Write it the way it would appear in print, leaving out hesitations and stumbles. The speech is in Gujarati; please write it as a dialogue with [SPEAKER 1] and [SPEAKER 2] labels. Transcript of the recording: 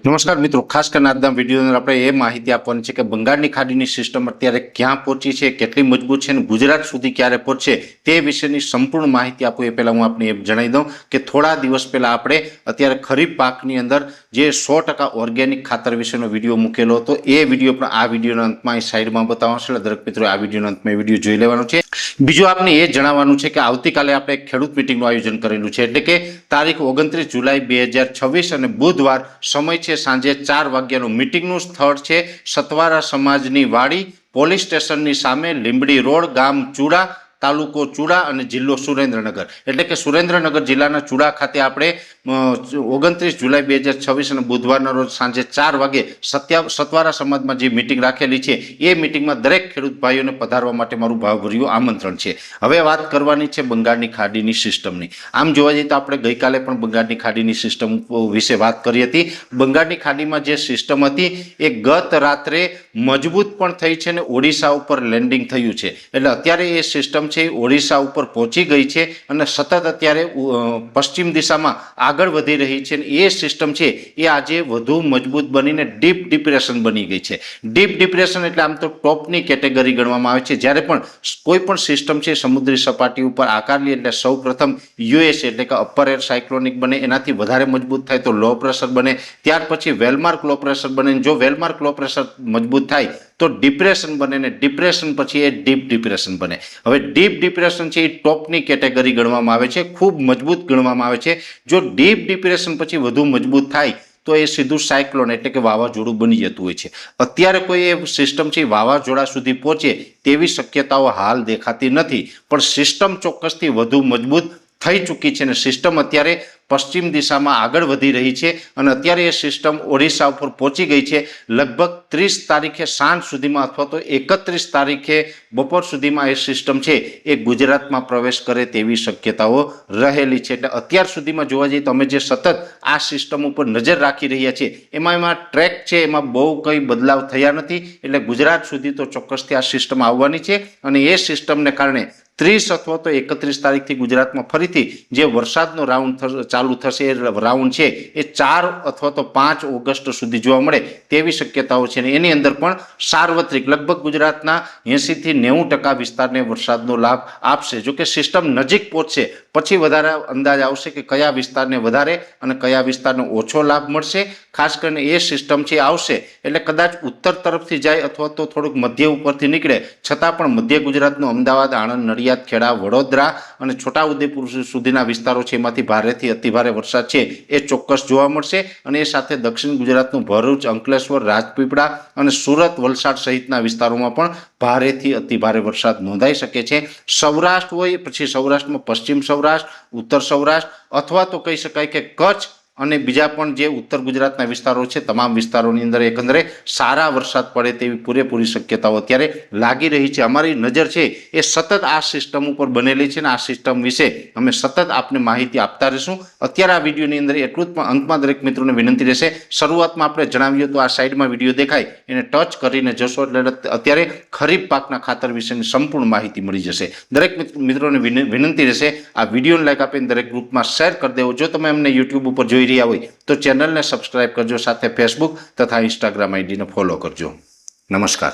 [SPEAKER 1] નમસ્કાર મિત્રો, ખાસ કરીને આજના વિડીયોની અંદર આપણે એ માહિતી આપવાની છે કે બંગાળની ખાડીની સિસ્ટમ અત્યારે ક્યાં પહોંચી છે, કેટલી મજબૂત છે અને ગુજરાત સુધી ક્યારે પહોંચશે તે વિશેની સંપૂર્ણ માહિતી આપું એ પહેલાં હું આપને એ જણાવી દઉં કે થોડા દિવસ પહેલાં આપણે અત્યારે ખરીફ પાકની અંદર જે 100% ઓર્ગેનિક ખાતર વિશેનો વિડીયો મૂકેલો હતો એ વિડીયો પણ આ વિડીયોના અંતમાં અહીં સાઈડમાં બતાવવાનો છે. દરેક મિત્રો આ વિડીયોના અંતમાં એ વિડીયો જોઈ લેવાનો છે. બીજું આપને એ જણાવવાનું છે કે આવતીકાલે આપણે એક ખેડૂત મિટિંગનું આયોજન કરેલું છે, એટલે કે તારીખ 29 જુલાઈ 2026 અને બુધવાર સમય છે સાંજે 4 વાગ્યાનું. મિટિંગનું સ્થળ છે સતવારા સમાજની વાડી, પોલીસ સ્ટેશનની સામે, લીંબડી રોડ, ગામ ચુડા, તાલુકો ચુડા અને જિલ્લો સુરેન્દ્રનગર. એટલે કે સુરેન્દ્રનગર જિલ્લાના ચુડા ખાતે આપણે 29 જુલાઈ 2026 અને બુધવારના રોજ સાંજે 4 વાગે સતવારા સમાજમાં જે મિટિંગ રાખેલી છે એ મિટિંગમાં દરેક ખેડૂત ભાઈઓને પધારવા માટે મારું ભાવભર્યું આમંત્રણ છે. હવે વાત કરવાની છે બંગાળની ખાડીની સિસ્ટમની. આમ જોવા જઈએ તો આપણે ગઈકાલે પણ બંગાળની ખાડીની સિસ્ટમ વિશે વાત કરી હતી. બંગાળની ખાડીમાં જે સિસ્ટમ હતી એ ગત રાત્રે મજબૂત પણ થઈ છે અને ઓડિશા ઉપર લેન્ડિંગ થયું છે. એટલે અત્યારે એ સિસ્ટમ છે ઓડિશા ઉપર પહોંચી ગઈ છે અને સતત અત્યારે પશ્ચિમ દિશામાં આગળ વધી રહી છે. એ સિસ્ટમ છે એ આજે વધુ મજબૂત બનીને ડીપ ડિપ્રેશન બની ગઈ છે. ડીપ ડિપ્રેશન એટલે આમ તો ટોપની કેટેગરી ગણવામાં આવે છે. જ્યારે પણ કોઈ પણ સિસ્ટમ છે સમુદ્રી સપાટી ઉપર આકાર લે એટલે સૌ પ્રથમ યુએસ એટલે કે અપર એર સાયક્લોનિક બને, એનાથી વધારે મજબૂત થાય તો લો પ્રેશર બને, ત્યાર પછી વેલમાર્ક લો પ્રેશર બને. જો વેલમાર્ક લો પ્રેશર મજબૂત થાય તો ડિપ્રેશન બને ને ડિપ્રેશન પછી એ ડીપ ડિપ્રેશન બને. હવે ડીપ ડિપ્રેશન છે એ ટોપની કેટેગરી ગણવામાં આવે છે, ખૂબ મજબૂત ગણવામાં આવે છે. જો ડીપ ડિપ્રેશન પછી વધુ મજબૂત થાય તો એ સીધું સાયક્લોન એટલે કે વાવાઝોડું બની જતું હોય છે. અત્યારે કોઈ એ સિસ્ટમ છે વાવાઝોડા સુધી પહોંચે તેવી શક્યતાઓ હાલ દેખાતી નથી, પણ સિસ્ટમ ચોક્કસથી વધુ મજબૂત થઈ ચૂકી છે અને સિસ્ટમ અત્યારે પશ્ચિમ દિશામાં આગળ વધી રહી છે અને અત્યારે એ સિસ્ટમ ઓડિશા ઉપર પહોંચી ગઈ છે. લગભગ 30 તારીખે સાંજ સુધીમાં અથવા તો 31 તારીખે બપોર સુધીમાં એ સિસ્ટમ છે એ ગુજરાતમાં પ્રવેશ કરે તેવી શક્યતાઓ રહેલી છે. એટલે અત્યાર સુધીમાં જોવા જઈએ તો અમે જે સતત આ સિસ્ટમ ઉપર નજર રાખી રહ્યા છીએ એમાં ટ્રેક છે એમાં બહુ કંઈ બદલાવ થયા નથી. એટલે ગુજરાત સુધી તો ચોક્કસથી આ સિસ્ટમ આવવાની છે અને એ સિસ્ટમને કારણે 30 અથવા તો 31 તારીખથી ગુજરાતમાં ફરીથી જે વરસાદનો રાઉન્ડ ચાલુ થશે એ રાઉન્ડ છે એ 4 અથવા તો 5 ઓગસ્ટ સુધી જોવા મળે તેવી શક્યતાઓ છે. એની અંદર પણ સાર્વત્રિક લગભગ ગુજરાતના 80 થી 90% વિસ્તારને વરસાદનો લાભ આપશે. જો કે સિસ્ટમ નજીક પહોંચશે પછી વધારે અંદાજ આવશે કે કયા વિસ્તારને વધારે અને કયા વિસ્તારને ઓછો લાભ મળશે. ખાસ કરીને એ સિસ્ટમ છે આવશે એટલે કદાચ ઉત્તર તરફથી જાય અથવા તો થોડુંક મધ્ય ઉપરથી નીકળે છતાં પણ મધ્ય ગુજરાતનું અમદાવાદ, આણંદ, નડિયાદ, ખેડા, વડોદરા અને છોટાઉદેપુર સુધીના વિસ્તારો છે એમાંથી ભારેથી અતિભારે વરસાદ છે એ ચોક્કસ જોવા મળશે. અને એ સાથે દક્ષિણ ગુજરાતનું ભરૂચ, અંકલેશ્વર, રાજપીપળા અને સુરત, વલસાડ સહિતના વિસ્તારોમાં પણ ભારેથી અતિભારે વરસાદ નોંધાઈ શકે છે. સૌરાષ્ટ્ર હોય પછી સૌરાષ્ટ્રમાં પશ્ચિમ સૌરાષ્ટ્ર, ઉત્તર સૌરાષ્ટ્ર અથવા તો કહી શકાય કે કચ્છ અને બીજા પણ જે ઉત્તર ગુજરાતના વિસ્તારો છે તમામ વિસ્તારોની અંદર એકંદરે સારા વરસાદ પડે તેવી પૂરેપૂરી શક્યતાઓ અત્યારે લાગી રહી છે. અમારી નજર છે એ સતત આ સિસ્ટમ ઉપર બનેલી છે અને આ સિસ્ટમ વિશે અમે સતત આપને માહિતી આપતા રહીશું. અત્યારે આ વિડીયોની અંદર એટલું જ, પણ અંતમાં દરેક મિત્રોને વિનંતી રહેશે, શરૂઆતમાં આપણે જણાવ્યું તો આ સાઈડમાં વિડીયો દેખાય એને ટચ કરીને જશો એટલે અત્યારે ખરીફ પાકના ખાતર વિશેની સંપૂર્ણ માહિતી મળી જશે. દરેક મિત્રોને વિનંતી રહેશે આ વિડીયોને લાઈક આપીને દરેક ગ્રુપમાં શેર કરી દેવો. જો તમે અમને યુટ્યુબ ઉપર જોઈ રહ્યા હોય તો ચેનલને સબસ્ક્રાઇબ કરજો, સાથે ફેસબુક તથા ઇન્સ્ટાગ્રામ આઈડીને ફોલો કરજો. નમસ્કાર.